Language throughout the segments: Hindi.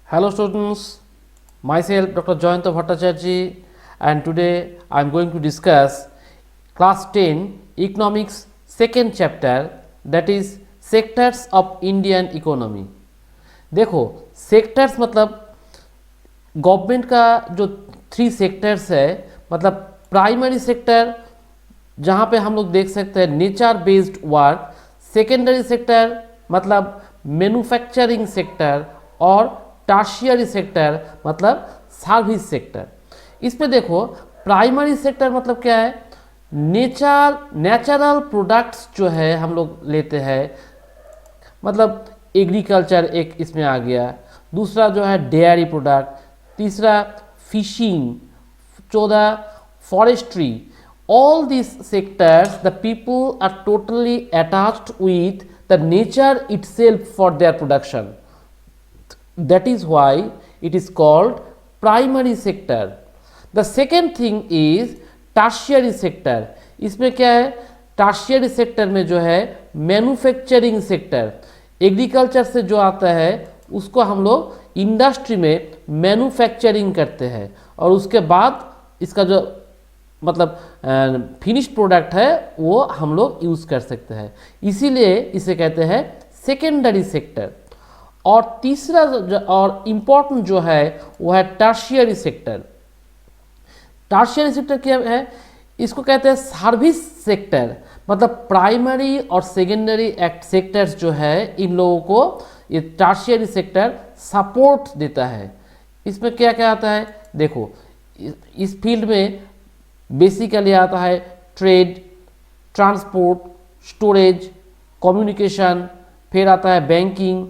Hello students, myself Dr. Jayanto Bhattacharya, and today I am going to discuss class 10 economics second chapter, that is sectors of Indian economy. देखो सेक्टर्स मतलब गवर्नमेंट का जो 3 सेक्टर्स है, मतलब प्राइमरी सेक्टर जहाँ पे हम लोग देख सकते हैं nature based work, secondary sector मतलब मैन्युफैक्चरिंग सेक्टर और टर्शियरी सेक्टर मतलब सर्विस सेक्टर। इसमें देखो प्राइमरी सेक्टर मतलब क्या है, नेचुरल प्रोडक्ट्स जो है हम लोग लेते हैं, मतलब एग्रीकल्चर एक इसमें आ गया, दूसरा जो है डेयरी प्रोडक्ट, तीसरा फिशिंग, चौथा forestry. All these sectors the people are totally attached with the nature itself for their production. That is why it is called primary sector. The second thing is tertiary sector. इसमें क्या है, tertiary sector में जो है मैन्युफैक्चरिंग सेक्टर, एग्रीकल्चर से जो आता है उसको हम लोग इंडस्ट्री में मैन्युफैक्चरिंग करते हैं और उसके बाद इसका जो मतलब फिनिश्ड प्रोडक्ट है वो हम लोग यूज़ कर सकते हैं, इसीलिए इसे कहते हैं सेकेंडरी सेक्टर। और तीसरा और इम्पोर्टेंट जो है वो है टर्शियरी सेक्टर। टर्शियरी सेक्टर क्या है, इसको कहते हैं सर्विस सेक्टर, मतलब प्राइमरी और सेकेंडरी सेक्टर्स जो है इन लोगों को ये टर्शियरी सेक्टर सपोर्ट देता है। इसमें क्या क्या आता है, देखो इस फील्ड में बेसिकली आता है ट्रेड, ट्रांसपोर्ट, स्टोरेज, कम्युनिकेशन, फिर आता है बैंकिंग,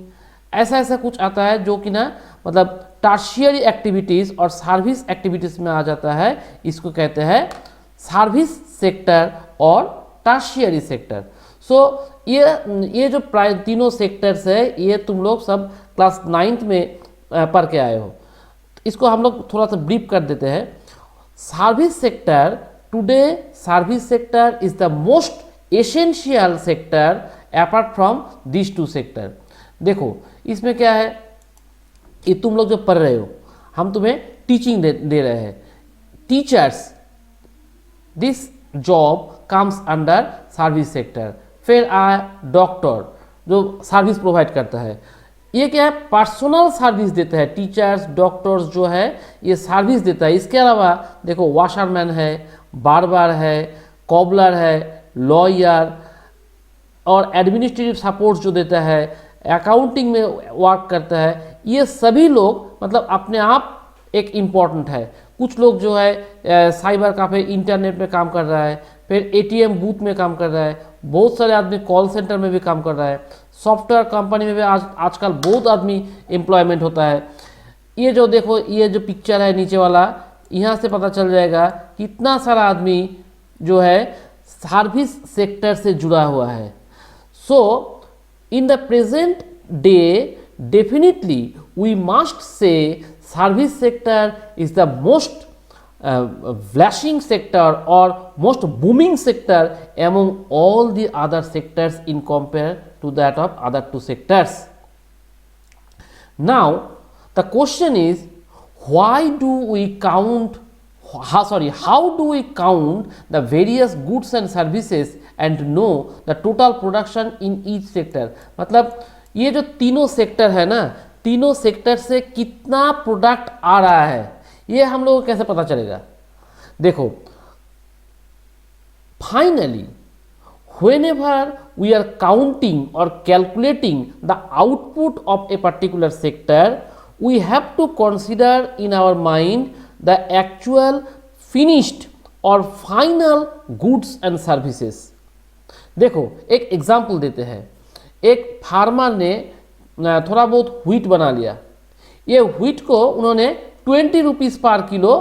ऐसा ऐसा कुछ आता है जो कि ना मतलब टर्शियरी एक्टिविटीज़ और सर्विस एक्टिविटीज़ में आ जाता है। इसको कहते हैं सर्विस सेक्टर और टर्शियरी सेक्टर। सो ये जो प्राय तीनों सेक्टर्स है ये तुम लोग सब क्लास 9th में पढ़ के आए हो। इसको हम लोग थोड़ा सा ब्रीफ कर देते हैं। Service sector, today service sector is the most essential sector apart from these two sector. देखो इसमें क्या है, ये तुम लोग जो पढ़ रहे हो हम तुम्हें टीचिंग दे रहे हैं, teachers, this job comes under service sector. फिर आए डॉक्टर जो सर्विस प्रोवाइड करता है, ये क्या है पर्सनल सर्विस देता है, टीचर्स डॉक्टर्स जो है ये सर्विस देता है। इसके अलावा देखो वॉशरमैन है, बार्बर है, कॉबलर है, लॉयर और एडमिनिस्ट्रेटिव सपोर्ट जो देता है, अकाउंटिंग में वर्क करता है, ये सभी लोग मतलब अपने आप एक इम्पॉर्टेंट है। कुछ लोग जो है साइबर कैफे इंटरनेट में काम कर रहा है, फिर एटीएम बूथ में काम कर रहा है, बहुत सारे आदमी कॉल सेंटर में भी काम कर रहा है, सॉफ्टवेयर कंपनी में भी आजकल बहुत आदमी एम्प्लॉयमेंट होता है। ये जो देखो ये जो पिक्चर है नीचे वाला, यहाँ से पता चल जाएगा कितना सारा आदमी जो है सर्विस सेक्टर से जुड़ा हुआ है। So in the present day definitely we must say service sector is the most flashing sector or most booming sector among all the other sectors in compare to that of other two sectors. Now the question is, why do we count how do we count the various goods and services and know the total production in each sector? मतलब ये जो तीनों सेक्टर है ना, तीनों सेक्टर से कितना प्रोडक्ट आ रहा है ये हम लोगों को कैसे पता चलेगा। देखो finally whenever we are counting or calculating the output of a particular sector, we have to consider in our mind the actual finished or final goods and services. देखो एक एग्जाम्पल देते हैं, एक फार्मर ने थोड़ा बहुत व्हीट बना लिया, ये व्हीट को उन्होंने 20 रुपीज़ पर किलो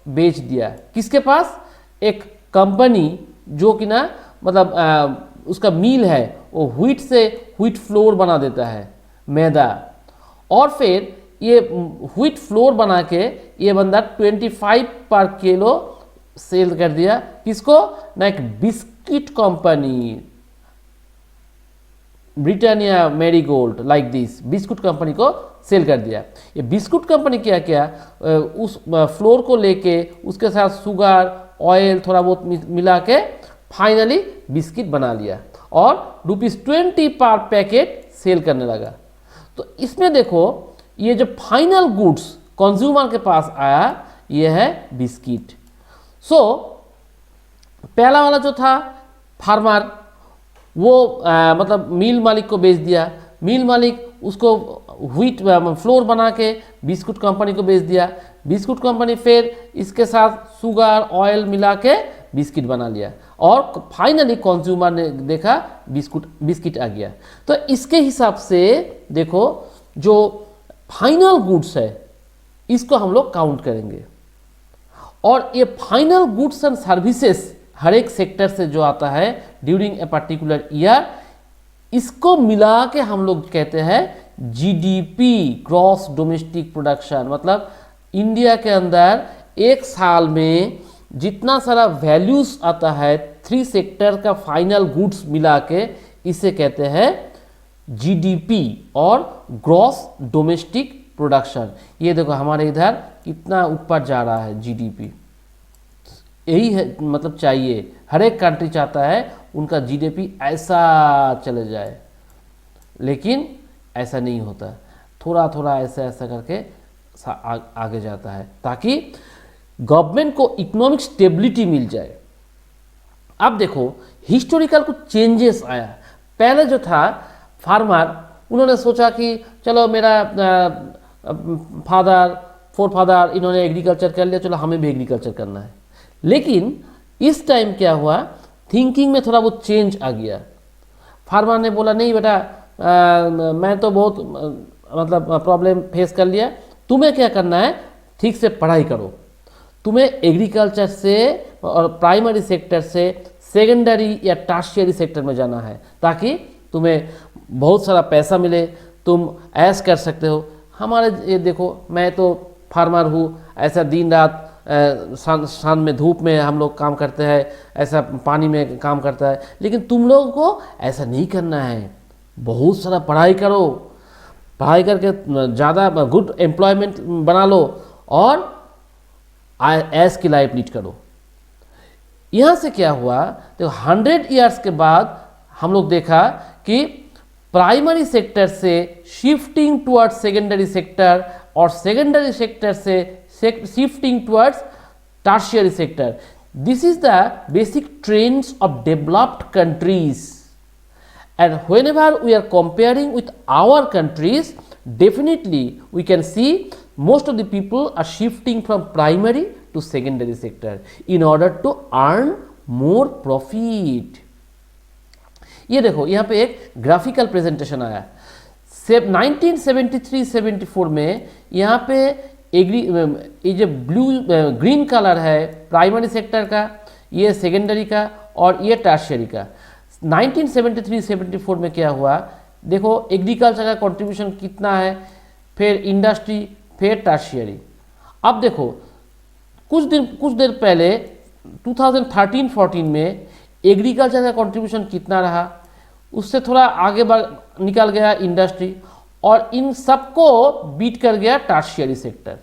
बेच दिया, किसके पास, एक कंपनी जो कि ना मतलब उसका मिल है, वो व्हीट से व्हीट फ्लोर बना देता है, मैदा, और फिर ये व्हीट फ्लोर बना के ये बंदा 25 पर किलो सेल कर दिया, किसको ना, एक biscuit company, Britannia, marigold, like this biscuit company को सेल कर दिया। ये बिस्कुट कंपनी क्या किया, उस फ्लोर को लेके उसके साथ शुगर ऑयल थोड़ा बहुत मिला के फाइनली बिस्किट बना लिया और ₹20 पर पैकेट सेल करने लगा। तो इसमें देखो ये जो फाइनल गुड्स कंज्यूमर के पास आया ये है बिस्किट। सो पहला वाला जो था फार्मर, वो मतलब मिल मालिक को बेच दिया, मिल मालिक उसको व्हीट फ्लोर बना के बिस्कुट कंपनी को बेच दिया, बिस्कुट कंपनी फिर इसके साथ शुगर ऑयल मिला के बिस्किट बना लिया और फाइनली कंज्यूमर ने देखा बिस्किट आ गया। तो इसके हिसाब से देखो जो फाइनल गुड्स है इसको हम लोग काउंट करेंगे और ये फाइनल गुड्स एंड सर्विसेज हर एक सेक्टर से जो आता है ड्यूरिंग ए पर्टिकुलर ईयर, इसको मिला के हम लोग कहते हैं जीडीपी, ग्रॉस डोमेस्टिक प्रोडक्शन। मतलब इंडिया के अंदर एक साल में जितना सारा वैल्यूज आता है 3 सेक्टर का फाइनल गुड्स मिला के, इसे कहते हैं जीडीपी और ग्रॉस डोमेस्टिक प्रोडक्शन। ये देखो हमारे इधर कितना ऊपर जा रहा है जीडीपी, यही है मतलब चाहिए, हर एक कंट्री चाहता है उनका जीडीपी ऐसा चले जाए, लेकिन ऐसा नहीं होता, थोड़ा थोड़ा ऐसा ऐसा करके आगे जाता है ताकि गवर्नमेंट को इकोनॉमिक स्टेबिलिटी मिल जाए। अब देखो हिस्टोरिकल कुछ चेंजेस आया। पहले जो था फार्मर, उन्होंने सोचा कि चलो मेरा फोर फादर इन्होंने एग्रीकल्चर कर लिया, चलो हमें भी एग्रीकल्चर करना है। लेकिन इस टाइम क्या हुआ, थिंकिंग में थोड़ा बहुत चेंज आ गया। फार्मर ने बोला नहीं बेटा, मैं तो बहुत मतलब प्रॉब्लम फेस कर लिया, तुम्हें क्या करना है ठीक से पढ़ाई करो, तुम्हें एग्रीकल्चर से और प्राइमरी सेक्टर से सेकेंडरी या टर्शियरी सेक्टर में जाना है ताकि तुम्हें बहुत सारा पैसा मिले, तुम ऐश कर सकते हो। हमारे ये देखो मैं तो फार्मर हूँ, ऐसा दिन रात शाम में धूप में हम लोग काम करते हैं, ऐसा पानी में काम करता है, लेकिन तुम लोगों को ऐसा नहीं करना है, बहुत सारा पढ़ाई करो, पढ़ाई करके ज़्यादा गुड एम्प्लॉयमेंट बना लो और ऐश की लाइफ लीड करो। यहाँ से क्या हुआ, तो 100 ईयर्स के बाद हम लोग देखा कि प्राइमरी सेक्टर से शिफ्टिंग टुवर्ड्स सेकेंडरी सेक्टर और सेकेंडरी सेक्टर से shifting towards tertiary sector. This is the basic trends of developed countries, and whenever we are comparing with our countries, definitely we can see most of the people are shifting from primary to secondary sector in order to earn more profit। ये देखो यहाँ पे एक ग्राफिकल प्रेजेंटेशन आया 1973-74 में। यहाँ पे ये जो ब्लू ग्रीन कलर है प्राइमरी सेक्टर का, ये सेकेंडरी का और ये टर्शियरी का। 1973-74 में क्या हुआ देखो, एग्रीकल्चर का कंट्रीब्यूशन कितना है, फिर इंडस्ट्री, फिर टर्शियरी। अब देखो कुछ देर पहले 2013-14 में एग्रीकल्चर का कंट्रीब्यूशन कितना रहा, उससे थोड़ा आगे निकल गया इंडस्ट्री और इन सबको बीट कर गया टर्शियरी सेक्टर,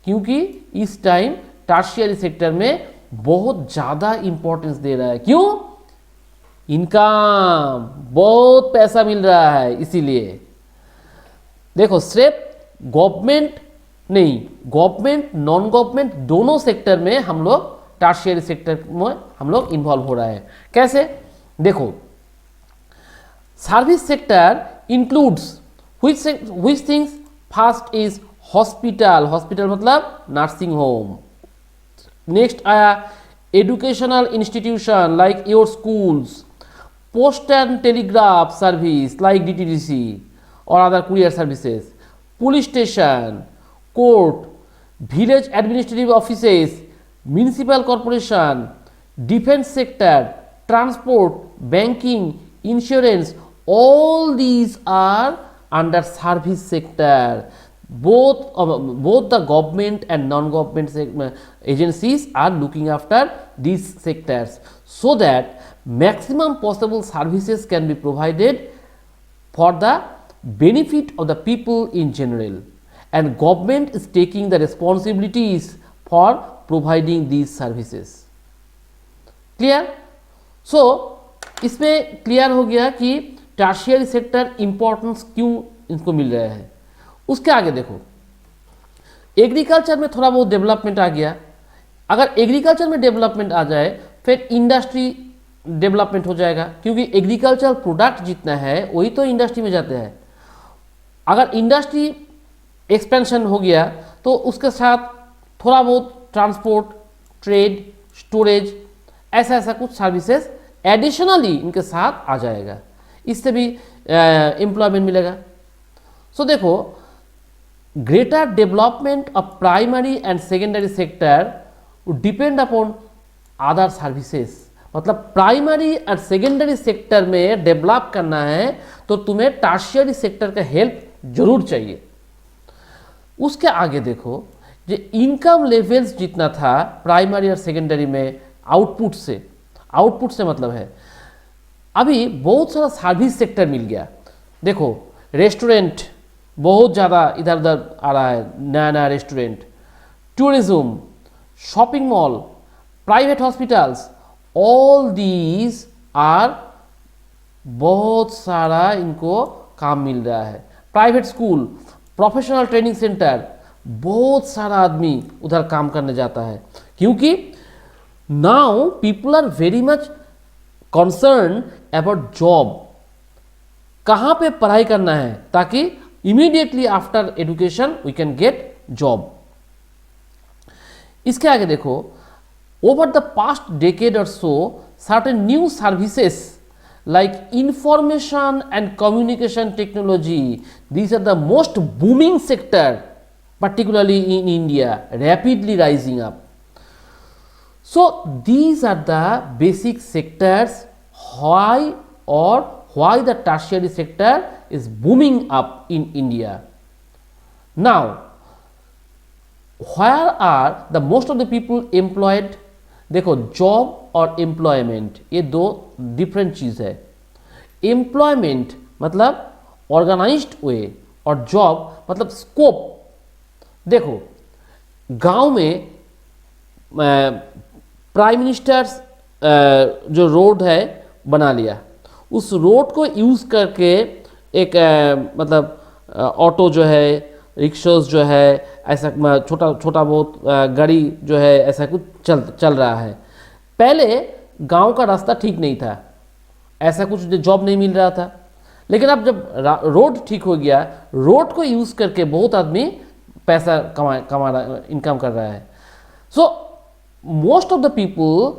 क्योंकि इस टाइम टर्शियरी सेक्टर में बहुत ज़्यादा इंपॉर्टेंस दे रहा है। क्यों? इनकम, बहुत पैसा मिल रहा है, इसीलिए देखो सिर्फ गवर्नमेंट नहीं, गवर्नमेंट नॉन गवर्नमेंट दोनों सेक्टर में हम लोग टर्शियरी सेक्टर में हम लोग इन्वॉल्व हो रहे हैं। कैसे देखो, service sector includes which things, first is hospital, hospital मतलब नर्सिंग होम। नेक्स्ट आया educational institution like your schools, post and telegraph service like DTDC और other courier services, police station, court, village administrative offices, municipal corporation, defence sector, transport, banking, insurance, all these are under service sector. Both the government and non-government agencies are looking after these sectors so that maximum possible services can be provided for the benefit of the people in general, and government is taking the responsibilities for providing these services. Clear? So इसमें क्लियर हो गया कि टर्शियरी सेक्टर इंपॉर्टेंस क्यों इनको मिल रहा है। उसके आगे देखो, एग्रीकल्चर में थोड़ा बहुत डेवलपमेंट आ गया। अगर एग्रीकल्चर में डेवलपमेंट आ जाए फिर इंडस्ट्री डेवलपमेंट हो जाएगा, क्योंकि एग्रीकल्चर प्रोडक्ट जितना है वही तो इंडस्ट्री में जाते हैं। अगर इंडस्ट्री एक्सपेंशन हो गया तो उसके साथ थोड़ा बहुत ट्रांसपोर्ट, ट्रेड, स्टोरेज, ऐसा कुछ सर्विसेज एडिशनली इनके साथ आ जाएगा, इससे भी एम्प्लॉयमेंट मिलेगा। सो देखो, greater development of primary and secondary sector depend upon other services. मतलब प्राइमरी और सेकेंडरी सेक्टर में डेवलप करना है तो तुम्हें टर्शियरी सेक्टर का हेल्प जरूर चाहिए। उसके आगे देखो, जो इनकम लेवल्स जितना था प्राइमरी और सेकेंडरी में आउटपुट से मतलब है अभी बहुत सारा सर्विस सेक्टर मिल गया। देखो, रेस्टोरेंट बहुत ज़्यादा इधर उधर आ रहा है, नया नया restaurant, tourism, shopping mall, private hospitals, all these are बहुत सारा इनको काम मिल रहा है। Private school, professional training centre, बहुत सारा आदमी उधर काम करने जाता है, क्योंकि now people are very much concern about job, कहाँ पे पढ़ाई करना है ताकि immediately after education we can get job. इसके आगे देखो, ओवर द पास्ट डेकेड और so certain new services like information and communication technology, these are the most booming sector, particularly in India, rapidly rising up. So these are the basic sectors why the tertiary sector is booming up in India. Now, where are the most of the people employed? देखो, जॉब और एम्प्लॉयमेंट ये दो डिफरेंट चीज़ है। एम्प्लॉयमेंट मतलब ऑर्गेनाइज्ड वे और जॉब मतलब स्कोप। देखो, गांव में प्राइम मिनिस्टर्स जो रोड है बना लिया, उस रोड को यूज़ करके एक मतलब ऑटो जो है, रिक्शोज जो है, ऐसा छोटा बहुत गाड़ी जो है, ऐसा कुछ चल रहा है। पहले गांव का रास्ता ठीक नहीं था, ऐसा कुछ जॉब नहीं मिल रहा था, लेकिन अब जब रोड ठीक हो गया, रोड को यूज़ करके बहुत आदमी पैसा कमा रहा, इनकम कर रहा है। So most of the people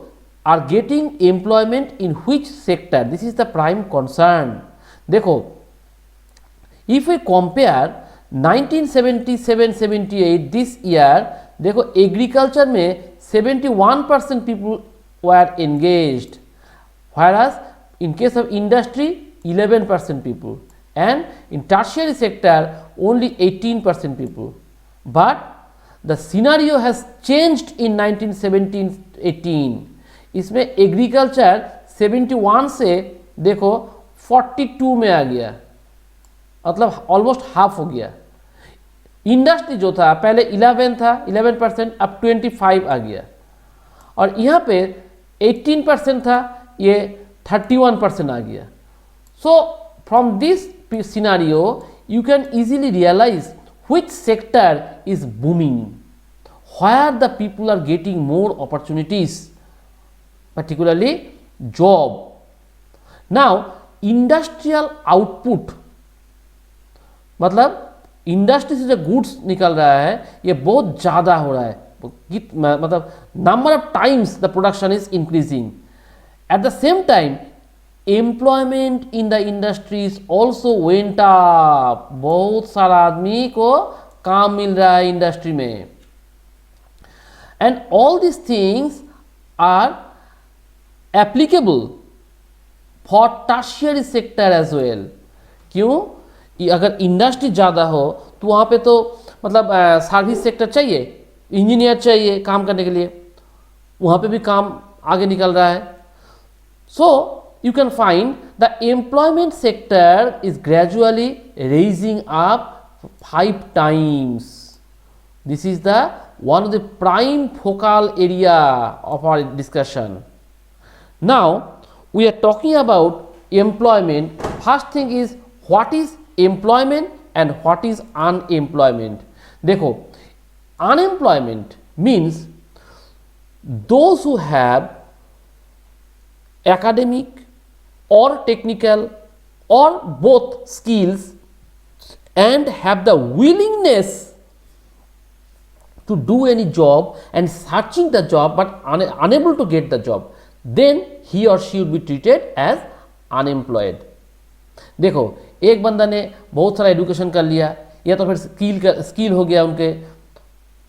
are getting employment in which sector, this is the prime concern. देखो, if we compare 1977-78 this year, देखो एग्रीकल्चर में 71% people were engaged, whereas in case of industry 11% people, and in tertiary sector only 18% people. But the scenario has changed in 1917-18. इसमें एग्रीकल्चर 71 से देखो 42 में आ गया, मतलब ऑलमोस्ट हाफ हो गया। इंडस्ट्री जो था पहले 11%, अब 25 आ गया, और यहाँ पे 18% था, ये 31% आ गया। So from this scenario you can easily realise which sector is booming, where the people are getting more opportunities, particularly job. Now industrial output मतलब इंडस्ट्री से जो गुड्स निकल रहा है ये बहुत ज़्यादा हो रहा है, मतलब number of times the production is increasing. At the same time employment in the industries also went up, बहुत सारा आदमी को काम मिल रहा है इंडस्ट्री में। And all this things are applicable for tertiary sector as well. क्यों? अगर इंडस्ट्री ज़्यादा हो तो वहाँ पे तो मतलब सर्विस सेक्टर चाहिए, इंजीनियर चाहिए काम करने के लिए, वहाँ पे भी काम आगे निकल रहा है। सो you can find the employment sector is gradually raising up 5 times. This is the one of the prime focal area of our discussion. Now we are talking about employment. First thing is what is employment and what is unemployment. देखो, unemployment means those who have academic or technical or both skills and have the willingness to do any job and searching the job but unable to get the job, then he or she will be treated as unemployed. देखो, एक बंदा ने बहुत सारा एजुकेशन कर लिया या तो फिर स्किल हो गया उनके,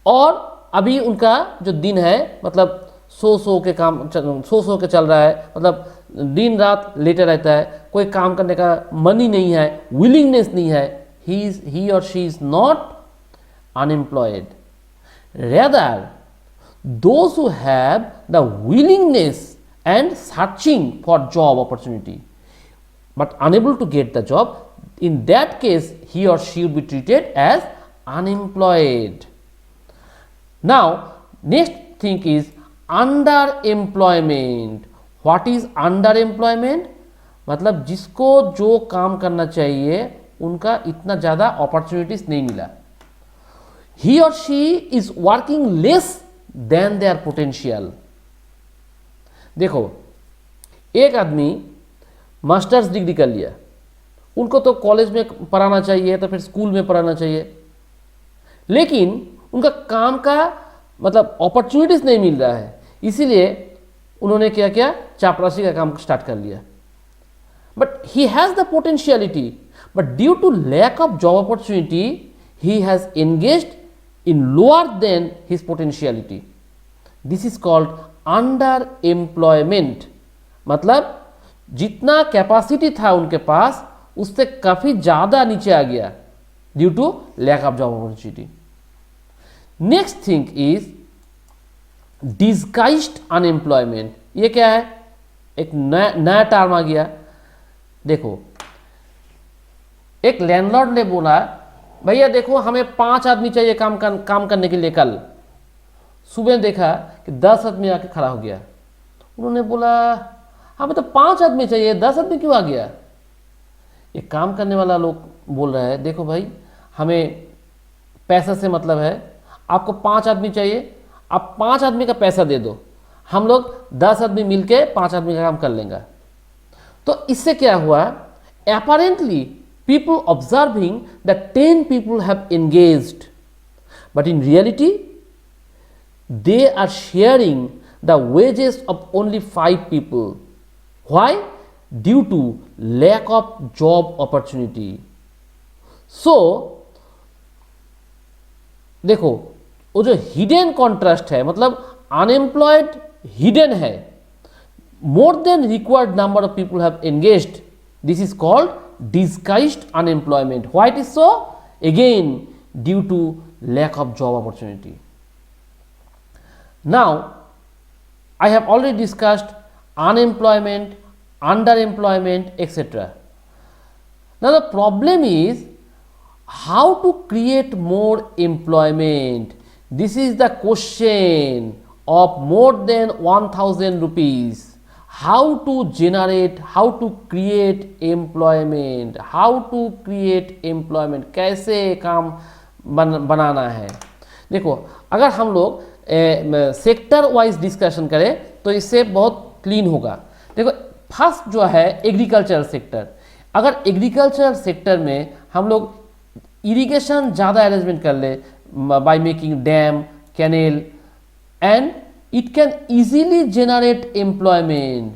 और अभी उनका जो दिन है मतलब सो के चल रहा है, मतलब दिन रात लेटे रहता है, कोई काम करने का मन ही नहीं है, विलिंगनेस नहीं है, he or she is not unemployed. Rather, those who have the willingness and searching for job opportunity but unable to get the job, in that case he or she will be treated as unemployed. Now next thing is underemployment. What is underemployment? मतलब जिसको जो काम करना चाहिए उनका इतना ज़्यादा अपॉर्चुनिटीज नहीं मिला. He or she is working less than their potential. देखो, एक आदमी मास्टर्स डिग्री कर लिया, उनको तो कॉलेज में पढ़ाना चाहिए तो फिर स्कूल में पढ़ाना चाहिए, लेकिन उनका काम का मतलब अपॉर्चुनिटीज नहीं मिल रहा है, इसीलिए उन्होंने क्या किया, चापरासी का काम स्टार्ट कर लिया. But he has the potentiality, but due to lack of job opportunity he has engaged in lower than his potentiality. This is called underemployment. मतलब जितना कैपेसिटी था उनके पास उससे काफ़ी ज़्यादा नीचे आ गया due to lack of job opportunity. Next thing is disguised unemployment. ये क्या है, एक नया टर्म आ गया. देखो, एक लैंडलॉर्ड ने बोला, भैया देखो हमें 5 आदमी चाहिए काम करने के लिए. कल सुबह देखा कि 10 आदमी आके खड़ा हो गया. उन्होंने बोला हमें तो 5 आदमी चाहिए, 10 आदमी क्यों आ गया. एक काम करने वाला लोग बोल रहा है, देखो भाई हमें पैसा से मतलब है, आपको 5 आदमी चाहिए, आप 5 आदमी का पैसा दे दो, हम लोग 10 आदमी मिलके 5 आदमी का काम कर लेंगे. तो इससे क्या हुआ, apparently people observing that 10 people have engaged, but in reality they are sharing the wages of only 5 people. Why? Due to lack of job opportunity. So देखो, वो जो हिडन कॉन्ट्रास्ट है, मतलब अनएम्प्लॉयड हिडन है, more than required number of people have engaged. This is called disguised unemployment. Why it is so? Again due to lack of job opportunity. Now I have already discussed unemployment, underemployment, etc. Now the problem is how to create more employment. This is the question of more than 1000 rupees. How to generate, how to create employment, how to create employment, कैसे काम बनाना है. देखो, अगर हम लोग सेक्टर वाइज डिस्कशन करें तो इससे बहुत क्लीन होगा. देखो, फर्स्ट जो है एग्रीकल्चर सेक्टर. अगर एग्रीकल्चर सेक्टर में हम लोग इरिगेशन ज़्यादा अरेंजमेंट कर ले by making dam, canal, and it can easily generate employment.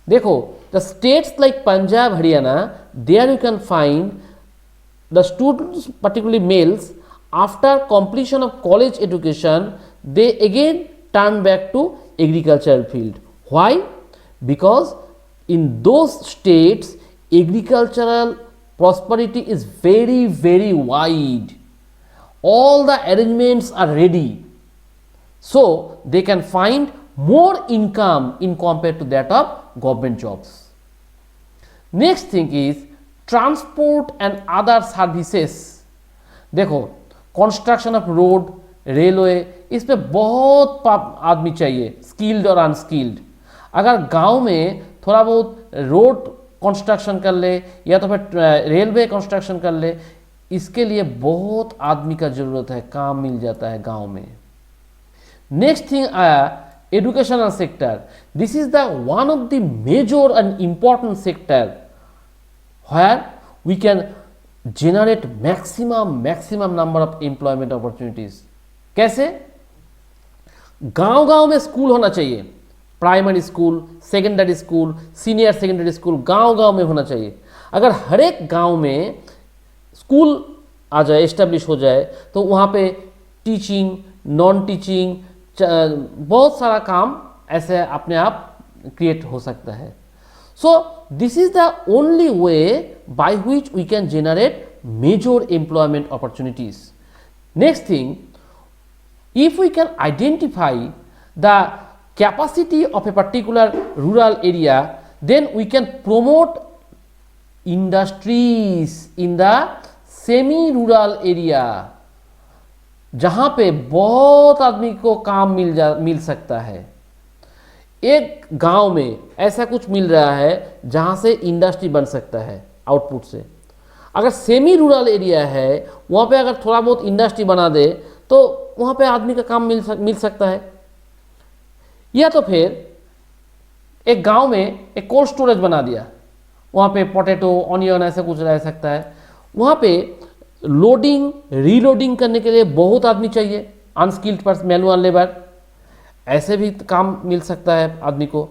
देखो, the states like Punjab, Haryana, there you can find the students, particularly males, after completion of college education, they again turn back to agricultural field. Why? Because in those states agricultural prosperity is very, very wide. All the arrangements are ready. So they can find more income in compared to that of government jobs. Next thing is transport and other services. देखो कंस्ट्रक्शन ऑफ रोड, रेलवे, इस पे बहुत आदमी चाहिए, स्किल्ड और अनस्किल्ड। अगर गांव में थोड़ा बहुत रोड कंस्ट्रक्शन कर ले या तो फिर रेलवे कंस्ट्रक्शन कर ले, इसके लिए बहुत आदमी का जरूरत है, काम मिल जाता है गांव में। नेक्स्ट थिंग आया educational sector. This is the one of the major and important sector where we can generate maximum number of employment opportunities। कैसे? गांव गांव में स्कूल होना चाहिए, primary school, secondary school, senior secondary school गांव गांव में होना चाहिए। अगर हर एक गांव में स्कूल आ जाए, एस्टेब्लिश हो जाए, तो वहाँ पे टीचिंग, नॉन टीचिंग, बहुत सारा काम ऐसे अपने आप क्रिएट हो सकता है। So this is the only way by which we can generate major employment opportunities. Next thing, if we can identify the capacity of a particular rural area, then we can promote industries in the semi-rural area, जहाँ पे बहुत आदमी को काम मिल सकता है। एक गांव में ऐसा कुछ मिल रहा है जहां से इंडस्ट्री बन सकता है आउटपुट से। अगर सेमी रूरल एरिया है, वहां पे अगर थोड़ा बहुत इंडस्ट्री बना दे तो वहां पे आदमी का काम मिल सकता है। या तो फिर एक गांव में एक कोल्ड स्टोरेज बना दिया, वहां पे पोटैटो, ऑनियन ऐसा कुछ रह सकता है। वहां पे लोडिंग रीलोडिंग करने के लिए बहुत आदमी चाहिए, अनस्किल्ड पर्सन, मैनुअल लेबर, ऐसे भी काम मिल सकता है आदमी को।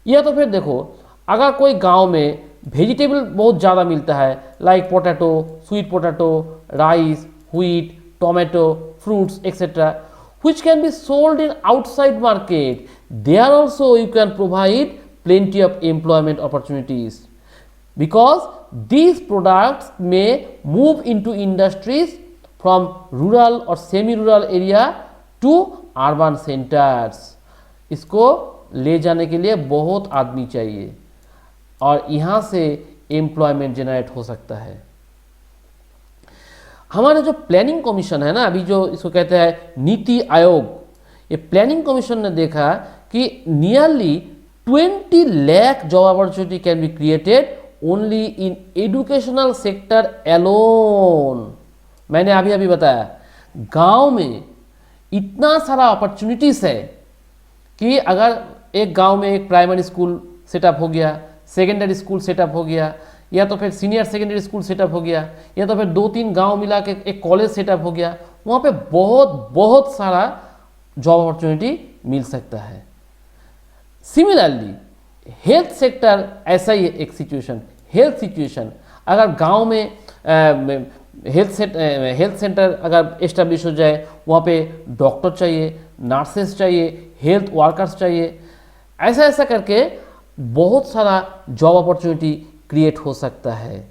या तो फिर देखो अगर कोई गांव में वेजिटेबल बहुत ज़्यादा मिलता है, like potato, sweet potato, rice, wheat, tomato, fruits etcetera, which can be sold in outside market, there also you can provide plenty of employment opportunities, because these products may move into industries from rural or semi-rural area to urban centres. इसको ले जाने के लिए बहुत आदमी चाहिए और यहाँ से एम्प्लॉयमेंट जनरेट हो सकता है। हमारे जो प्लानिंग कमीशन है ना, अभी जो इसको कहते हैं नीति आयोग, ये प्लानिंग कमीशन ने देखा कि nearly 20 lakh job opportunity can be created only in educational sector alone. मैंने अभी अभी बताया गांव में इतना सारा अपॉर्चुनिटीज है कि अगर एक गांव में एक प्राइमरी स्कूल सेटअप हो गया, सेकेंडरी स्कूल सेटअप हो गया, या तो फिर सीनियर सेकेंडरी स्कूल सेटअप हो गया, या तो फिर 2-3 गांव मिला के एक कॉलेज सेटअप हो गया, वहाँ पे बहुत सारा जॉब अपॉर्चुनिटी मिल सकता है। सिमिलरली हेल्थ सेक्टर ऐसा ही एक सिचुएशन, हेल्थ सिचुएशन अगर गांव में हेल्थ सेंटर अगर एस्टेब्लिश हो जाए, वहाँ पे डॉक्टर चाहिए, नर्सेस चाहिए, हेल्थ वर्कर्स चाहिए, ऐसा करके बहुत सारा जॉब अपॉर्चुनिटी क्रिएट हो सकता है।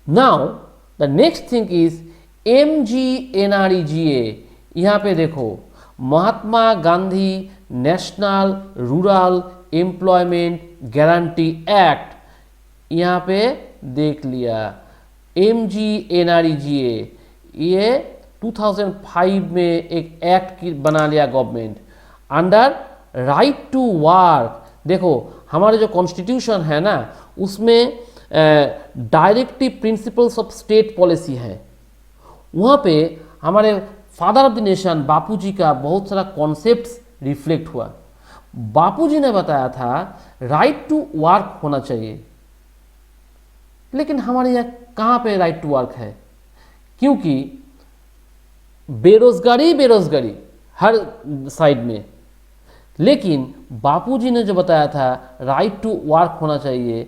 Now the next thing is MGNREGA। यहाँ पे देखो Mahatma Gandhi national rural employment guarantee act, यहाँ पे देख लिया MGNREGA, ये 2005 में एक एक्ट की बना लिया government under right to work. देखो हमारे जो कॉन्स्टिट्यूशन है ना, उसमें directive principles of state policy है, वहाँ पे हमारे father of the nation Bapuji का बहुत सारा कॉन्सेप्ट्स रिफ्लेक्ट हुआ। बापूजी ने बताया था राइट टू वर्क होना चाहिए, लेकिन हमारे यहाँ कहाँ पे राइट टू वर्क है? क्योंकि बेरोजगारी हर साइड में, लेकिन बापूजी ने जो बताया था राइट टू वर्क होना चाहिए,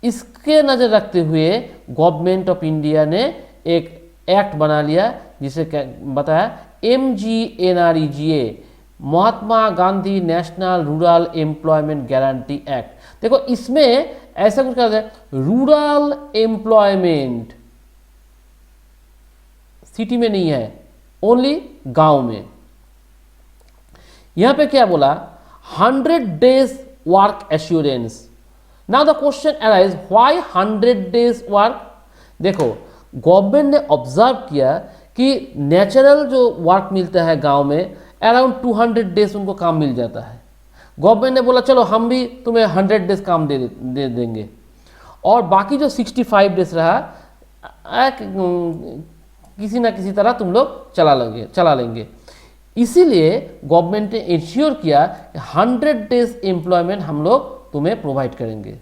इसके नज़र रखते हुए गवर्नमेंट ऑफ इंडिया ने एक एक्ट बना लिया जिसे बताया MGNREGA, Mahatma Gandhi national rural employment guarantee act. देखो इसमें ऐसा कुछ कहते हैं रूरल एम्प्लॉयमेंट, सिटी में नहीं है, ओनली गांव में। यहां पे क्या बोला 100 days work assurance. Now the question arises, why 100 days work? देखो गवर्नमेंट ने ऑब्जर्व किया कि नेचुरल जो वर्क मिलता है गांव में अराउंड 200 डेज उनको काम मिल जाता है। गवर्नमेंट ने बोला चलो हम भी तुम्हें 100 डेज काम दे देंगे, और बाकी जो 65 डेज रहा किसी ना किसी तरह तुम लोग चला लेंगे। इसीलिए गवर्नमेंट ने इंश्योर किया 100 डेज एम्प्लॉयमेंट हम लोग तुम्हें प्रोवाइड करेंगे।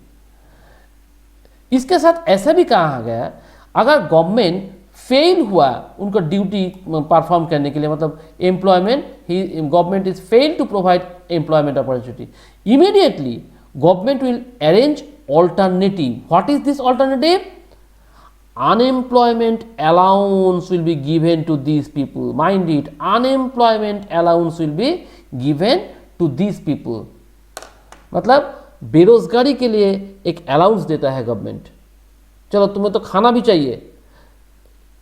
इसके साथ ऐसा भी कहा गया अगर गवर्नमेंट फेल हुआ उनको ड्यूटी परफॉर्म करने के लिए, मतलब employment, government is fail to provide employment opportunity, immediately government will arrange alternative. What is this alternative? Unemployment allowance will be given to these people. Mind it, unemployment allowance will be given to these people. मतलब बेरोजगारी के लिए एक अलाउंस देता है गवर्नमेंट। चलो तुम्हें तो खाना भी चाहिए,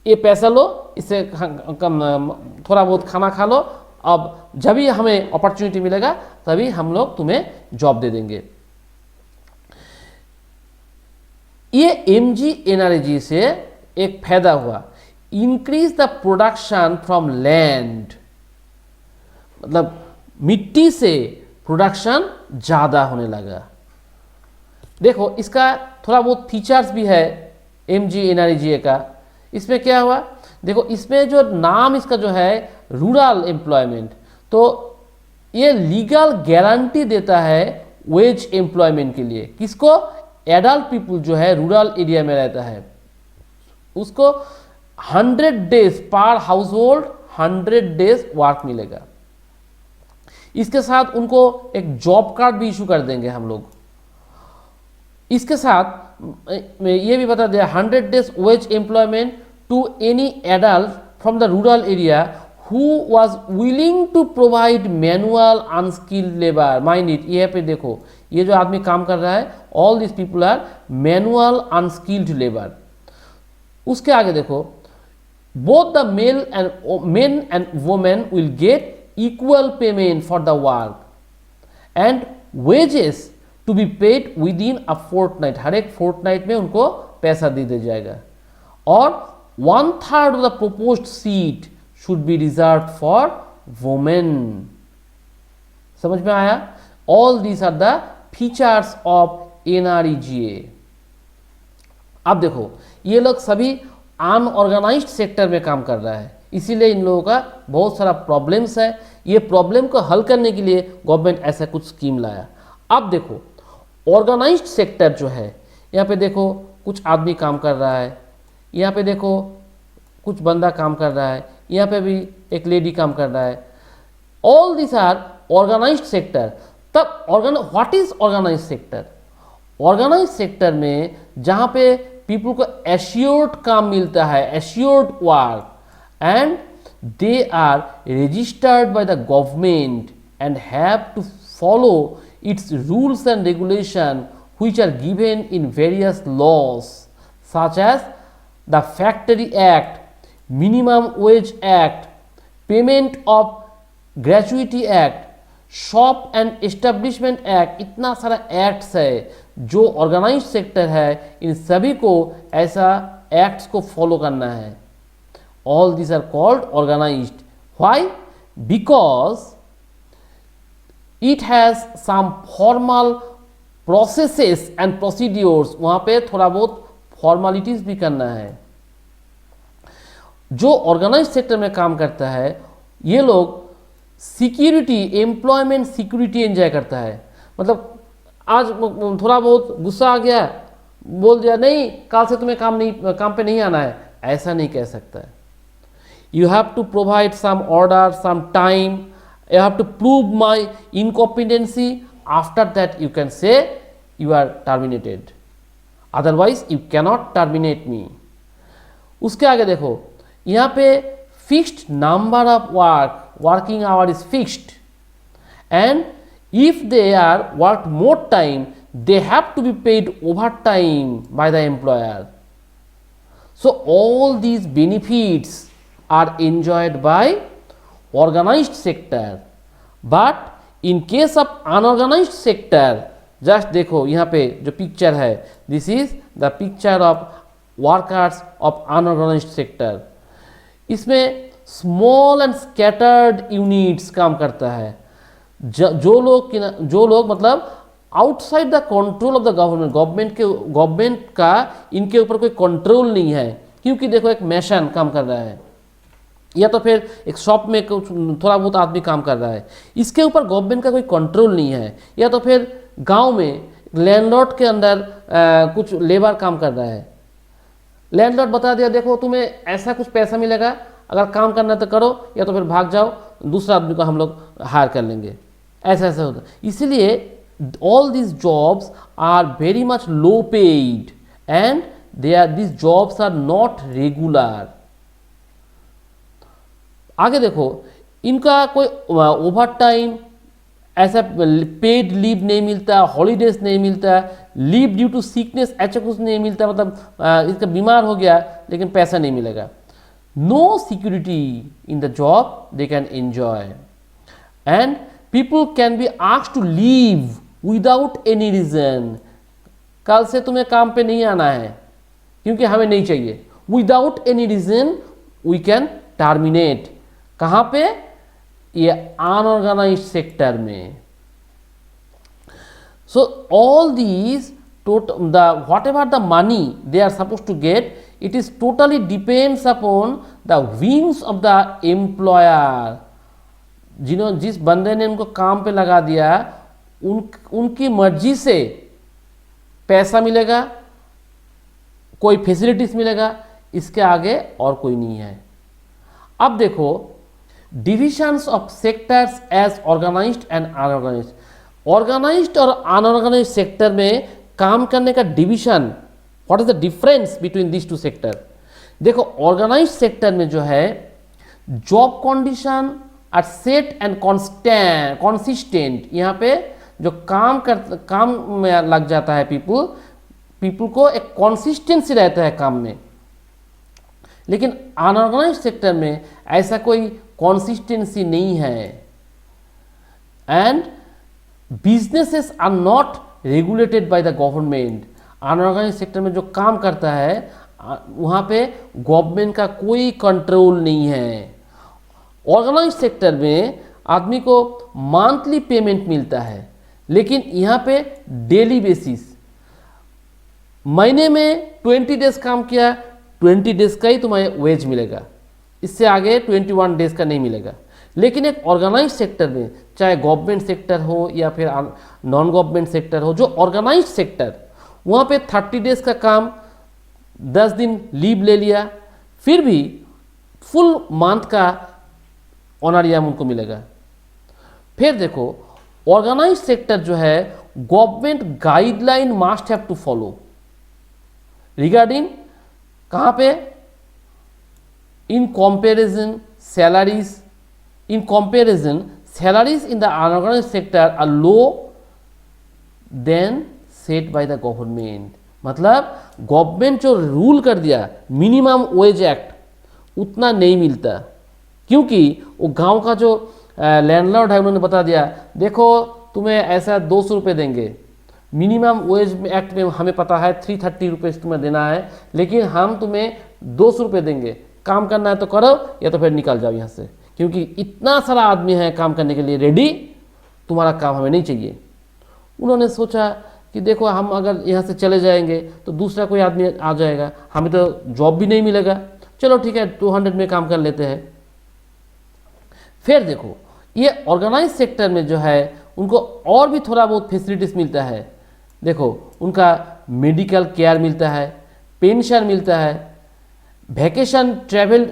ये पैसा लो, इससे थोड़ा बहुत खाना खा लो, अब जब भी हमें अपॉर्चुनिटी मिलेगा तभी हम लोग तुम्हें जॉब दे देंगे। ये MGNREGA से एक फायदा हुआ, increase the production from land, मतलब मिट्टी से प्रोडक्शन ज़्यादा होने लगा। देखो इसका थोड़ा बहुत फीचर्स भी है MGNREGA का। इसमें क्या हुआ, देखो इसमें जो नाम इसका जो है रूरल एम्प्लॉयमेंट, तो ये लीगल गारंटी देता है वेज एम्प्लॉयमेंट के लिए। किसको? एडल्ट पीपुल जो है रूरल एरिया में रहता है उसको 100 डेज पर हाउस होल्ड 100 डेज वर्क मिलेगा। इसके साथ उनको एक जॉब कार्ड भी इशू कर देंगे हम लोग। इसके साथ ये भी बता दिया 100 days wage employment to any adult from the rural area who was willing to provide manual unskilled labor. Mind it, ये पे देखो ये जो आदमी काम कर रहा है, all these people are manual unskilled labor. उसके आगे देखो, both the men and women will get equal payment for the work and wages to be paid within a fortnight. हर एक fortnight में उनको पैसा दे दिया जाएगा, और 1/3 of the proposed seat should be reserved for women. समझ में आया? All these are the features of NREGA. अब देखो ये लोग सभी अनऑर्गेनाइज्ड सेक्टर में काम कर रहा है, इसीलिए इन लोगों का बहुत सारा प्रॉब्लम्स है। ये प्रॉब्लम को हल करने के लिए गवर्नमेंट ऐसा कुछ स्कीम लाया। अब देखो ऑर्गेनाइज्ड सेक्टर जो है, यहाँ पे देखो कुछ आदमी काम कर रहा है, यहाँ पे देखो कुछ बंदा काम कर रहा है, यहाँ पे भी एक लेडी काम कर रहा है। All this are organized sector. तब what is organized sector? Organized sector में जहाँ पे पीपल को एश्योर्ड काम मिलता है, assured work, and they are registered by the government and have to follow its rules and regulation which are given in various laws such as the factory act, minimum wage act, payment of gratuity act, shop and establishment act. इतना सारा एक्ट्स है जो ऑर्गेनाइज्ड सेक्टर है, इन सभी को ऐसा एक्ट्स को फॉलो करना है। All this are called organised. Why? Because it has some formal processes and procedures. वहां पे थोड़ा बहुत फॉर्मेलिटीज भी करना है। जो ऑर्गेनाइज्ड सेक्टर में काम करता है ये लोग सिक्योरिटी, एम्प्लॉयमेंट सिक्योरिटी एंजॉय करता है। मतलब आज थोड़ा बहुत गुस्सा आ गया, बोल दिया नहीं कल से तुम्हें काम पे नहीं आना है, ऐसा नहीं कह सकता है। You have to provide some order, some time, you have to prove my incompetency, after that you can say you are terminated, otherwise you cannot terminate me. उसके आगे देखो यहाँ पे fixed number of working hour is fixed, and if they are worked more time they have to be paid overtime by the employer. So all these benefits are enjoyed by organized sector, but in case of unorganized sector just देखो यहाँ पे जो पिक्चर है, this is the picture of workers of unorganised sector. इसमें स्मॉल एंड स्कैटर्ड यूनिट्स काम करता है। जो लोग मतलब outside the control of the government, government का इनके ऊपर कोई कंट्रोल नहीं है। क्योंकि देखो एक मैशन काम कर रहा है, या तो फिर एक शॉप में कुछ थोड़ा बहुत आदमी काम कर रहा है, इसके ऊपर गवर्नमेंट का कोई कंट्रोल नहीं है। या तो फिर गांव में लैंडलॉर्ड के अंदर कुछ लेबर काम कर रहा है, लैंडलॉर्ड बता दिया देखो तुम्हें ऐसा कुछ पैसा मिलेगा, अगर काम करना तो करो या तो फिर भाग जाओ, दूसरा आदमी को हम लोग हायर कर लेंगे, ऐसा ऐसा होता है। इसीलिए all this jobs are very much low paid and this jobs are not regular. आगे देखो, इनका कोई ओवर टाइम ऐसा पेड लीव नहीं मिलता, हॉलीडेज नहीं मिलता, लीव ड्यू टू सिकनेस ऐसा कुछ नहीं मिलता, मतलब इसका बीमार हो गया लेकिन पैसा नहीं मिलेगा। No security in the job they can enjoy and people can be asked to leave without any reason. कल से तुम्हें काम पे नहीं आना है क्योंकि हमें नहीं चाहिए, without any reason we can terminate. कहाँ पे? ये अनऑर्गेनाइज्ड सेक्टर में। So all these whatever the money they are supposed to get, it is totally depends upon the whims of the employer। जिस बंदे ने उनको काम पे लगा दिया उनकी मर्जी से पैसा मिलेगा, कोई फैसिलिटीज मिलेगा, इसके आगे और कोई नहीं है। अब देखो divisions of sectors as organised and unorganised. Organised और अनऑर्गेनाइज्ड सेक्टर में काम करने का division, what is the difference between this two sector. देखो ऑर्गेनाइज्ड सेक्टर में जो है job condition are set and consistent. यहाँ पे जो काम में लग जाता है पीपल को एक कॉन्सिस्टेंसी रहता है काम में। लेकिन अनऑर्गेनाइज्ड सेक्टर में ऐसा कोई कॉन्सिस्टेंसी नहीं है and businesses are not regulated by the government. Unorganised sector में जो काम करता है वहाँ पे गवर्नमेंट का कोई कंट्रोल नहीं है। ऑर्गेनाइज्ड सेक्टर में आदमी को मंथली पेमेंट मिलता है, लेकिन यहाँ पे डेली बेसिस। महीने में 20 डेज काम किया, 20 डेज का ही तुम्हें वेज मिलेगा, इससे आगे 21 डेज का नहीं मिलेगा। लेकिन एक ऑर्गेनाइज्ड सेक्टर में, चाहे गवर्नमेंट सेक्टर हो या फिर नॉन गवर्नमेंट सेक्टर हो, जो ऑर्गेनाइज्ड सेक्टर वहाँ पे 30 डेज का काम, 10 दिन लीव ले लिया, फिर भी फुल मंथ का ऑनरियम उनको मिलेगा। फिर देखो ऑर्गेनाइज्ड सेक्टर जो है government guideline must have to follow regarding कहाँ पे, in comparison salaries. In comparison salaries in the unorganised sector are low than set by the government. मतलब गवर्नमेंट जो रूल कर दिया मिनिमम वेज एक्ट उतना नहीं मिलता, क्योंकि वो गांव का जो लैंडलॉर्ड है उन्होंने बता दिया देखो तुम्हें ऐसा 200 रुपये देंगे, मिनिमम वेज एक्ट में हमें पता है 330 रुपये तुम्हें देना है, लेकिन हम तुम्हें 200 रुपये देंगे, काम करना है तो करो या तो फिर निकल जाओ यहाँ से, क्योंकि इतना सारा आदमी है काम करने के लिए रेडी, तुम्हारा काम हमें नहीं चाहिए। उन्होंने सोचा कि देखो हम अगर यहाँ से चले जाएंगे तो दूसरा कोई आदमी आ जाएगा, हमें तो जॉब भी नहीं मिलेगा, चलो ठीक है 200 में काम कर लेते हैं। फिर देखो ये ऑर्गेनाइज्ड सेक्टर में जो है उनको और भी थोड़ा बहुत फैसिलिटीज मिलता है। देखो उनका मेडिकल केयर मिलता है, पेंशन मिलता है, वैकेशन ट्रैवल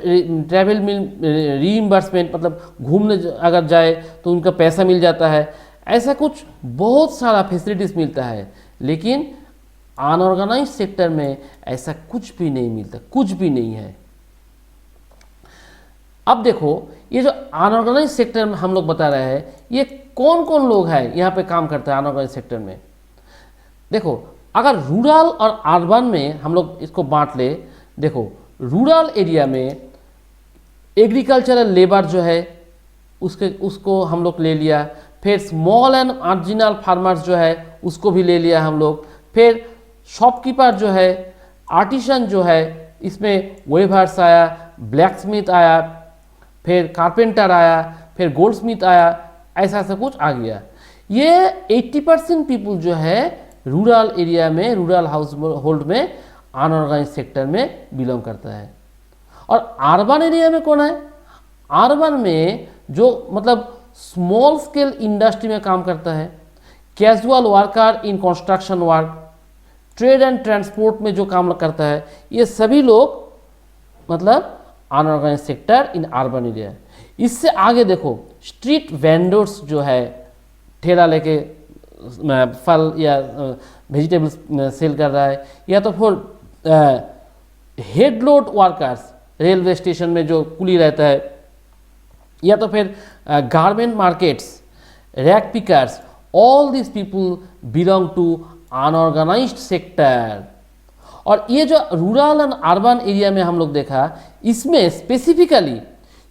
रीइंबर्समेंट, मतलब घूमने अगर जाए तो उनका पैसा मिल जाता है, ऐसा कुछ बहुत सारा फैसिलिटीज मिलता है। लेकिन अनऑर्गेनाइज्ड सेक्टर में ऐसा कुछ भी नहीं मिलता, कुछ भी नहीं है। अब देखो ये जो अनऑर्गेनाइज्ड सेक्टर में हम लोग बता रहे हैं, ये कौन कौन लोग हैं यहाँ पे काम करता है अनऑर्गेनाइज्ड सेक्टर में। देखो अगर रूरल और अर्बन में हम लोग इसको बांट ले, देखो रूरल एरिया में एग्रीकल्चरल लेबर जो है उसको हम लोग ले लिया, फिर स्मॉल एंड मार्जिनल फार्मर्स जो है उसको भी ले लिया हम लोग। फिर शॉपकीपर जो है, आर्टिसन जो है, इसमें वेवर्स आया, ब्लैकस्मिथ आया, फिर कारपेंटर आया, फिर गोल्डस्मिथ आया, ऐसा सब कुछ आ गया। ये 80% पीपल जो है रूरल एरिया में, रूरल हाउस होल्ड में, अनऑर्गेनाइज सेक्टर में बिलोंग करता है। और अर्बन एरिया में कौन है? अर्बन में जो मतलब स्मॉल स्केल इंडस्ट्री में काम करता है, casual worker in construction work, trade and transport में जो काम करता है, ये सभी लोग मतलब unorganise sector in urban area. इससे आगे देखो, स्ट्रीट वेंडर्स जो है, ठेला लेके फल या वेजिटेबल्स सेल कर रहा है, या तो फिर head load workers railway station में जो कुली रहता है, या तो फिर garment markets, rag pickers, all this people belong to unorganised sector. और ये जो रूरल एंड अर्बन एरिया में हम लोग देखा, इसमें specifically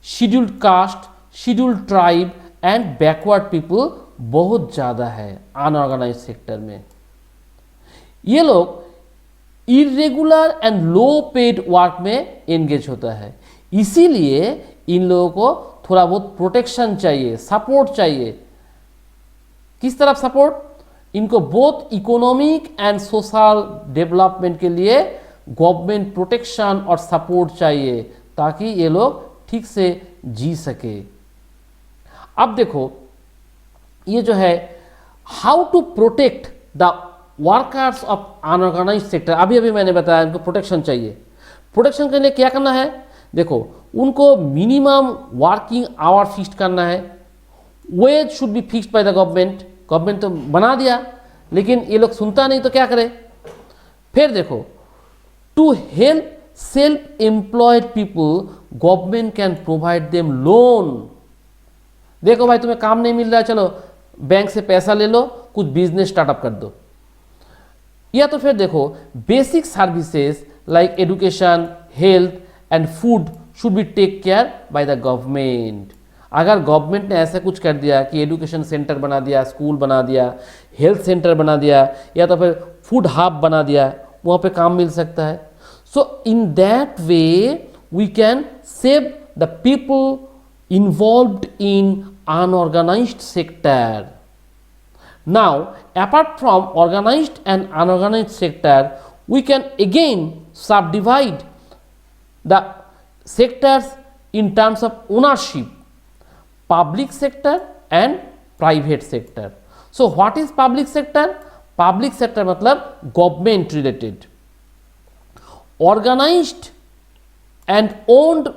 scheduled caste, scheduled tribe and backward people बहुत ज़्यादा है अनऑर्गेनाइज सेक्टर में। ये लोग irregular and low paid work में एंगेज होता है, इसीलिए इन लोगों को थोड़ा बहुत प्रोटेक्शन चाहिए, सपोर्ट चाहिए। किस तरफ सपोर्ट? इनको both economic and social development के लिए गवर्नमेंट प्रोटेक्शन और सपोर्ट चाहिए, ताकि ये लोग ठीक से जी सके। अब देखो, ये जो है how to protect the workers of unorganised sector, अभी अभी मैंने बताया इनको प्रोटेक्शन चाहिए। प्रोटेक्शन के लिए क्या करना है? देखो, उनको मिनिमम वर्किंग आवर फिक्स करना है, wage should be fixed by the government. Government तो बना दिया, लेकिन ये लोग सुनता नहीं, तो क्या करे? फिर देखो, to help self employed people government can provide them loan. देखो भाई, तुम्हें काम नहीं मिल रहा है, चलो बैंक से पैसा ले लो, कुछ बिजनेस स्टार्टअप कर दो। या तो फिर देखो, basic services like education, health and food should be take care by the government. अगर गवर्नमेंट ने ऐसा कुछ कर दिया कि एजुकेशन सेंटर बना दिया, स्कूल बना दिया, हेल्थ सेंटर बना दिया, या तो फिर फूड हब बना दिया, वहाँ पे काम मिल सकता है। So in that way we can save the people involved in unorganized sector. Now, apart from organized and unorganized sector, we can again subdivide the sectors in terms of ownership, public sector and private sector. So, what is public sector? Public sector मतलब government related, organized and owned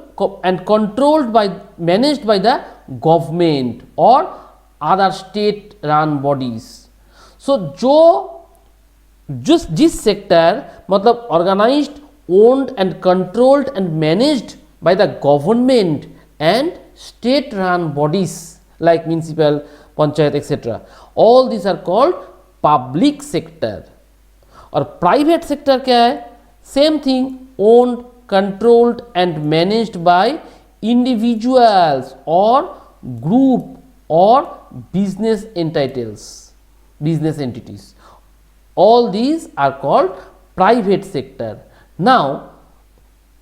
and controlled by, managed by the government or other state run bodies. So जो जिस सेक्टर मतलब organized, owned and controlled and managed by the government and state run bodies like municipal, panchayat etc. all these are called public sector. और private sector क्या है? Same thing, owned, controlled and managed by individuals or group or business entities. All these are called private sector. Now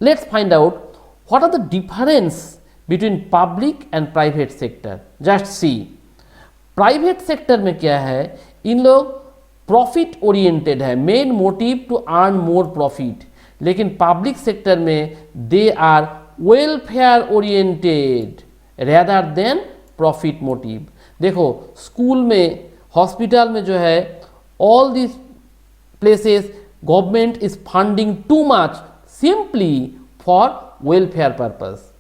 let's find out what are the difference between public and private sector. Just see, private sector में क्या है? इन लोग प्रॉफिट ओरिएंटेड है, main motive to earn more profit. लेकिन पब्लिक सेक्टर में they are welfare oriented rather than profit motive. देखो, स्कूल में, हॉस्पिटल में जो है, all this places government is funding too much simply for welfare purpose.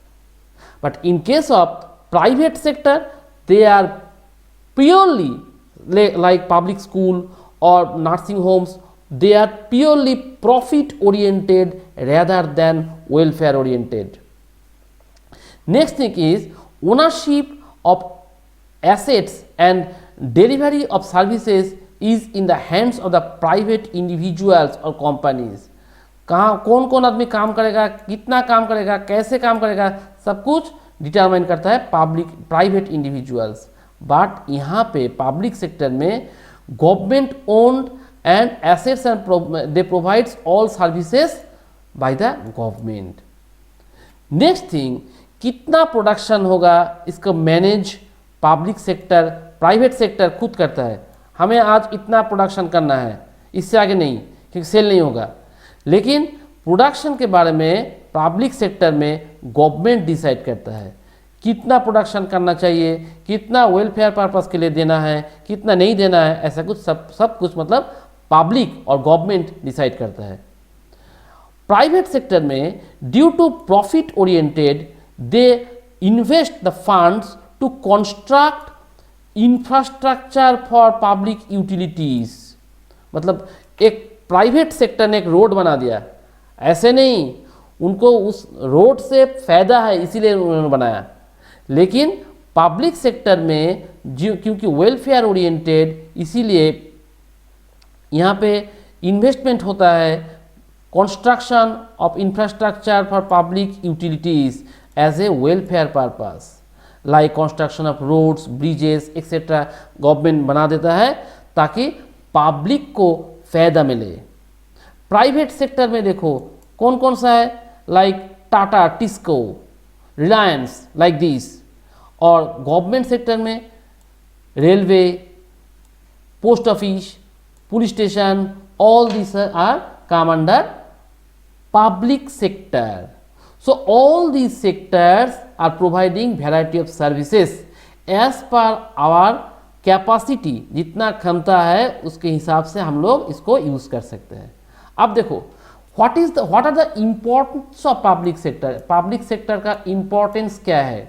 But in case of private sector they are purely like public school or nursing homes, they are purely profit oriented rather than welfare oriented. Next thing is ownership of assets and delivery of services is in the hands of the private individuals or companies. कहाँ कौन कौन आदमी काम करेगा, कितना काम करेगा, कैसे काम करेगा, सब कुछ डिटरमाइन करता है प्राइवेट इंडिविजुअल्स। बट यहाँ पे पब्लिक सेक्टर में Government owned and assets and they provides all services by the government. Next thing, कितना प्रोडक्शन होगा इसका manage public sector, private sector खुद करता है। हमें आज इतना प्रोडक्शन करना है, इससे आगे नहीं, क्योंकि सेल नहीं होगा। लेकिन प्रोडक्शन के बारे में पब्लिक सेक्टर में गवर्नमेंट डिसाइड करता है कितना प्रोडक्शन करना चाहिए, कितना वेलफेयर पर्पस के लिए देना है, कितना नहीं देना है, ऐसा कुछ सब कुछ मतलब पब्लिक और गवर्नमेंट डिसाइड करता है। प्राइवेट सेक्टर में due to profit oriented they invest the funds to construct infrastructure for public utilities. मतलब एक प्राइवेट सेक्टर ने एक रोड बना दिया, ऐसे नहीं, उनको उस रोड से फायदा है इसीलिए उन्होंने बनाया। लेकिन पब्लिक सेक्टर में क्योंकि वेलफेयर ओरिएंटेड, इसीलिए यहाँ पे इन्वेस्टमेंट होता है, construction of infrastructure for public utilities as a welfare purpose, like construction of roads, bridges etcetera government बना देता है ताकि पब्लिक को फायदा मिले। प्राइवेट सेक्टर में देखो कौन कौन सा है, like Tata, TISCO, Reliance, like this. और गवर्नमेंट सेक्टर में railway, post office, police station, all these are come under public sector. So all these sectors are providing variety of services as per our capacity, जितना क्षमता है उसके हिसाब से हम लोग इसको यूज कर सकते हैं। अब देखो what are the importance of public sector? Public sector का इंपॉर्टेंस क्या है?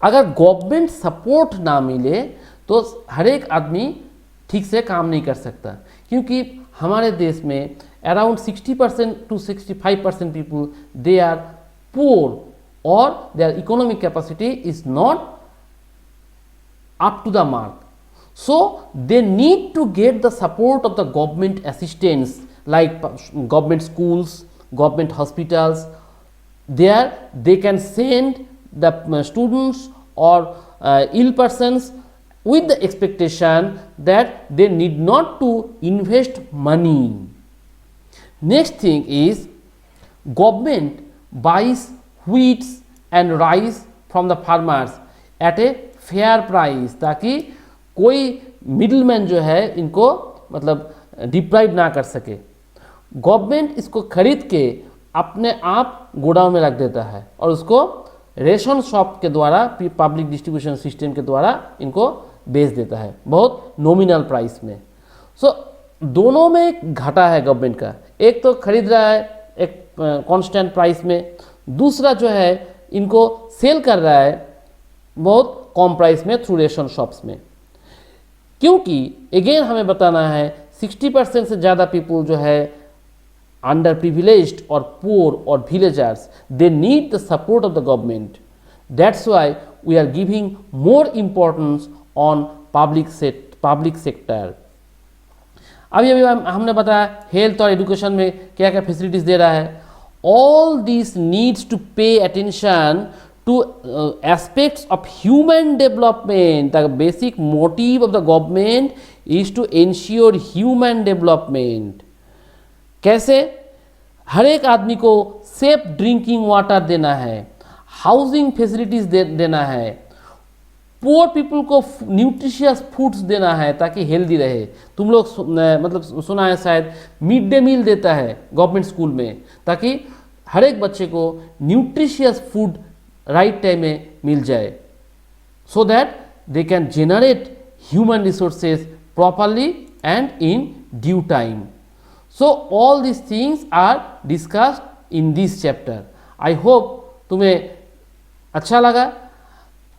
अगर गवर्नमेंट सपोर्ट ना मिले तो हर एक आदमी ठीक से काम नहीं कर सकता, क्योंकि हमारे देश में around 60% to 65% people they are poor और their economic capacity is not up to the mark, so they need to get the support of the government assistance like government schools, government hospitals. there they can send the students or ill persons with the expectation that they need not to invest money. Next thing is government buys wheat and rice from the farmers at a fair price, ताकि कोई मिडलमैन जो है इनको मतलब डिप्राइव ना कर सके। गवर्नमेंट इसको खरीद के अपने आप गोडाउन में रख देता है और उसको रेशन शॉप के द्वारा, पब्लिक डिस्ट्रीब्यूशन सिस्टम के द्वारा इनको बेच देता है बहुत नॉमिनल प्राइस में। सो दोनों में घाटा है गवर्नमेंट का, एक तो खरीद रहा है एक कांस्टेंट प्राइस में, दूसरा जो है इनको सेल कर रहा है बहुत कम प्राइस में थ्रू रेशन शॉप्स में। क्योंकि अगेन हमें बताना है 60% से ज़्यादा पीपल जो है अंडर प्रिविलेज्ड और पुअर और villagers, they need the support of the government. That's why we are giving more importance on public sector. अभी हमने बताया हेल्थ और एजुकेशन में क्या क्या फैसिलिटीज दे रहा है। All this needs to pay attention to aspects of human development. The basic motive of the government is to ensure human development. कैसे? हर एक आदमी को सेफ ड्रिंकिंग वाटर देना है, हाउसिंग फैसिलिटीज देना है, पुअर पीपल को न्यूट्रिशियस फूड्स देना है ताकि हेल्दी रहे। तुम लोग मतलब सुना है शायद मिड डे मील देता है गवर्नमेंट स्कूल में ताकि हर एक बच्चे को न्यूट्रिशियस फूड राइट टाइम में मिल जाए, so that they can generate human resources properly and in due time. So all this things are discussed in this chapter. I hope तुम्हें अच्छा लगा।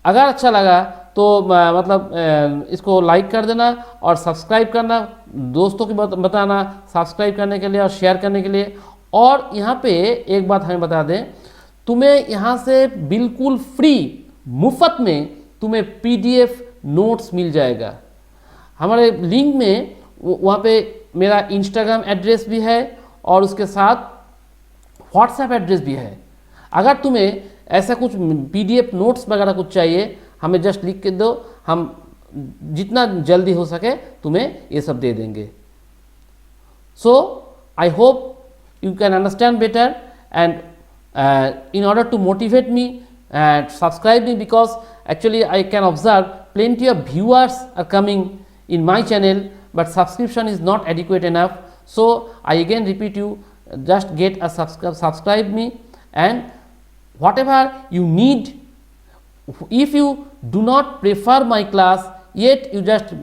अगर अच्छा लगा तो मतलब इसको लाइक कर देना और सब्सक्राइब करना, दोस्तों को बताना सब्सक्राइब करने के लिए और शेयर करने के लिए। और यहाँ पे एक बात हमें बता दें, तुम्हें यहाँ से बिल्कुल फ्री मुफ्त में तुम्हें पीडीएफ नोट्स मिल जाएगा। हमारे लिंक में वहाँ पे मेरा इंस्टाग्राम एड्रेस भी है और उसके साथ व्हाट्सएप एड्रेस भी है। अगर तुम्हें ऐसा कुछ पीडीएफ नोट्स वगैरह कुछ चाहिए, हमें जस्ट लिख के दो, हम जितना जल्दी हो सके तुम्हें ये सब दे देंगे। So I hope you can understand better, and in order to motivate me and subscribe me, because actually I can observe plenty of viewers are coming in my channel, but subscription is not adequate enough. So I again repeat you, just get a subscribe me, and whatever you need, if you do not prefer my class yet, you just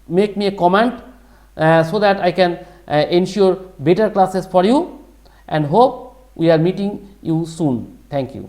make me a comment so that I can ensure better classes for you, and hope we are meeting you soon. Thank you.